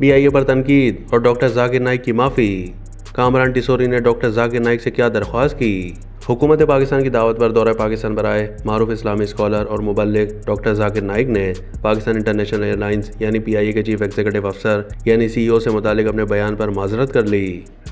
PIA पर तनकीद और डॉक्टर जाकिर नाइक की माफ़ी। कामरान टिसोरी ने डॉक्टर जाकिर नाइक से क्या दरख्वास्त की? हुकूमत पाकिस्तान की दावत पर दौरा पाकिस्तान पर आए मारूफ इस्लामी स्कॉलर और मुबल्लिग डॉक्टर जाकिर नाइक ने पाकिस्तान इंटरनेशनल एयरलाइंस यानी PIA के चीफ एग्जीक्यूटिव अफसर यानी CEO से मुतालिक अपने बयान पर माजरत कर ली।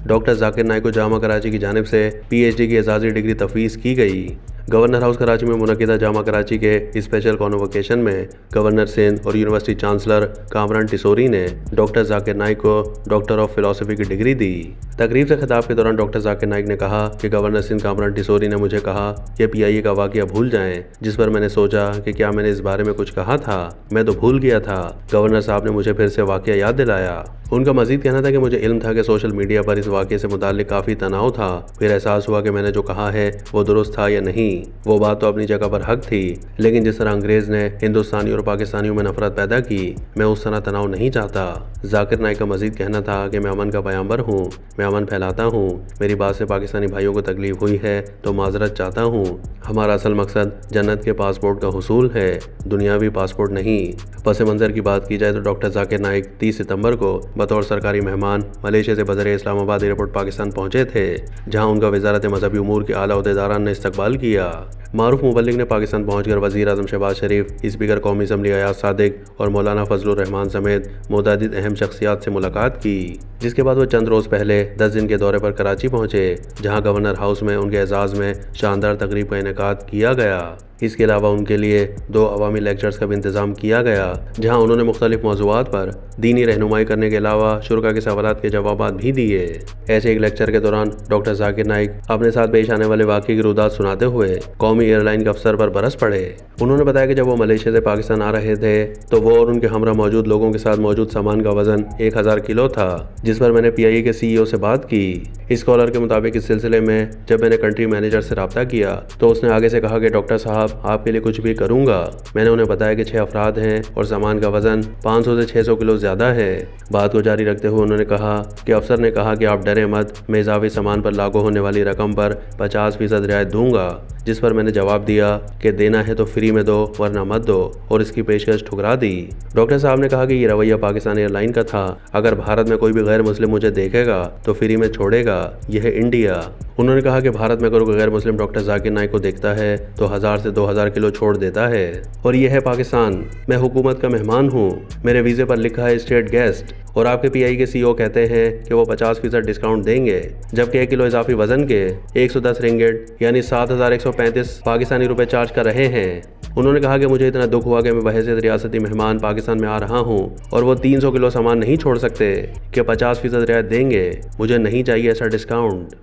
डॉक्टर जाकिर नाइक को जामा कराची की जानिब से PhD की एजाज़ी डिग्री तफवीज़ की गई। गवर्नर हाउस कराची में मुनक़िदा जामा कराची के स्पेशल कॉन्वोकेशन में गवर्नर सिंध और यूनिवर्सिटी चांसलर कामरान टिसोरी ने डॉक्टर जाकिर नाइक को डॉक्टर ऑफ फिलॉसफी की डिग्री दी। तकरीब से खिताब के दौरान डॉक्टर जाकिर नाइक ने कहा कि गवर्नर सिंध कामरान टिसोरी ने मुझे कहा कि PIA का वाक़या भूल जाएं, जिस पर मैंने सोचा कि क्या मैंने इस बारे में कुछ कहा था, मैं तो भूल गया था। गवर्नर साहब ने मुझे फिर से वाक़या याद दिलाया। उनका मजीद कहना था कि मुझे इल्म था कि सोशल मीडिया पर इस वाक़े से मुताल्लिक काफ़ी तनाव था, फिर एहसास हुआ कि मैंने जो कहा है वो दुरुस्त था या नहीं। वो बात तो अपनी जगह पर हक थी, लेकिन जिस तरह अंग्रेज़ ने हिंदुस्तानी और पाकिस्तानियों में नफरत पैदा की, मैं उस तरह तनाव नहीं चाहता। जाकिर नाइक का मजीद कहना था कि मैं अमन का पैगंबर हूँ, मैं अमन फैलाता हूँ। मेरी बात से पाकिस्तानी भाइयों को तकलीफ हुई है तो माजरत चाहता हूँ। हमारा असल मकसद जन्नत के पासपोर्ट का हुसूल है, दुनियावी पासपोर्ट नहीं। पस मंज़र की बात की जाए तो डॉक्टर जाकिर नाइक 30 सितंबर को बतौर सरकारी मेहमान मलेशिया से बज़र इस्लामाबाद एयरपोर्ट पाकिस्तान पहुंचे थे, जहां उनका वज़ारत मज़हबी उमूर के आला ओहदेदारान ने इस्तकबाल किया। मारूफ मुबल्लिग ने पाकिस्तान पहुंचकर वज़ीर आज़म शहबाज शरीफ, स्पीकर कौमी असम्बली अयाज सादिक और मौलाना फजलुर रहमान समेत मुतअद्दिद अहम शख्सियात से मुलाकात की, जिसके बाद वो चंद रोज़ पहले 10 दिन के दौरे पर कराची पहुंचे, जहां गवर्नर हाउस में उनके एजाज़ में शानदार तकरीब का इनेकाद किया गया। इसके अलावा उनके लिए 2 अवामी लेक्चर्स का भी इंतज़ाम किया गया, जहां उन्होंने मुख्तलिफ मौज़ूआत पर दीनी रहनुमाई करने के अलावा शुरा के सवालात के जवाबात भी दिए। ऐसे एक लेक्चर के दौरान डॉक्टर जाकिर नाइक अपने साथ पेश आने वाले वाक़े की रुदात सुनाते हुए कौमी एयरलाइन के अफसर पर बरस पड़े। उन्होंने बताया कि जब वो मलेशिया से पाकिस्तान आ रहे थे तो वो और उनके हमरा मौजूद लोगों के साथ मौजूद सामान का वजन 1000 किलो था, जिस पर मैंने PIA के CEO से बात की। इस स्कॉलर के मुताबिक इस सिलसिले में जब मैंने कंट्री मैनेजर से रब्ता किया तो उसने आगे से कहा कि डॉक्टर साहब आपके लिए कुछ भी करूंगा। मैंने उन्हें बताया कि 6 अफराद हैं और सामान का वजन 500 से 600 किलो ज़्यादा है। बात को जारी रखते हुए उन्होंने कहा कि अफसर ने कहा कि आप डरे मत, मैं इजाफी सामान पर लागू होने वाली रकम पर 50% रियायत दूंगा, जिस पर मैंने जवाब दिया कि देना है तो फ्री में दो वरना मत दो, और इसकी पेशकश ठुकरा दी। डॉक्टर साहब ने कहा कि ये रवैया पाकिस्तान एयरलाइन का था, अगर भारत में कोई भी गैर मुस्लिम मुझे देखेगा तो फ्री में छोड़ेगा, यह है इंडिया। उन्होंने कहा कि भारत में अगर कोई गैर मुस्लिम डॉक्टर जाकिर नाइक को देखता है तो 1000 से 2000 किलो छोड़ देता है, और यह है पाकिस्तान। मैं हुकूमत का मेहमान हूँ, मेरे वीज़े पर लिखा है स्टेट गेस्ट, और आपके PIA के CEO कहते हैं कि वो 50% डिस्काउंट देंगे, जबकि 1 किलो इजाफी वजन के 110 रिंगिट यानी 7135 पाकिस्तानी रुपए चार्ज कर रहे हैं। उन्होंने कहा कि मुझे इतना दुख हुआ कि मैं बहैसियत रियासती मेहमान पाकिस्तान में आ रहा हूँ और वो 300 किलो सामान नहीं छोड़ सकते कि 50% रियायत देंगे। मुझे नहीं चाहिए ऐसा डिस्काउंट।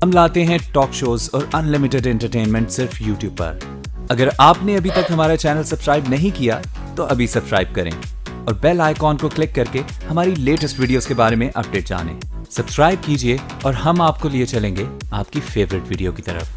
हम लाते हैं टॉक शोज और अनलिमिटेड एंटरटेनमेंट सिर्फ YouTube पर। अगर आपने अभी तक हमारा चैनल सब्सक्राइब नहीं किया तो अभी सब्सक्राइब करें और बेल आइकॉन को क्लिक करके हमारी लेटेस्ट वीडियोस के बारे में अपडेट जानें। सब्सक्राइब कीजिए और हम आपको लिए चलेंगे आपकी फेवरेट वीडियो की तरफ।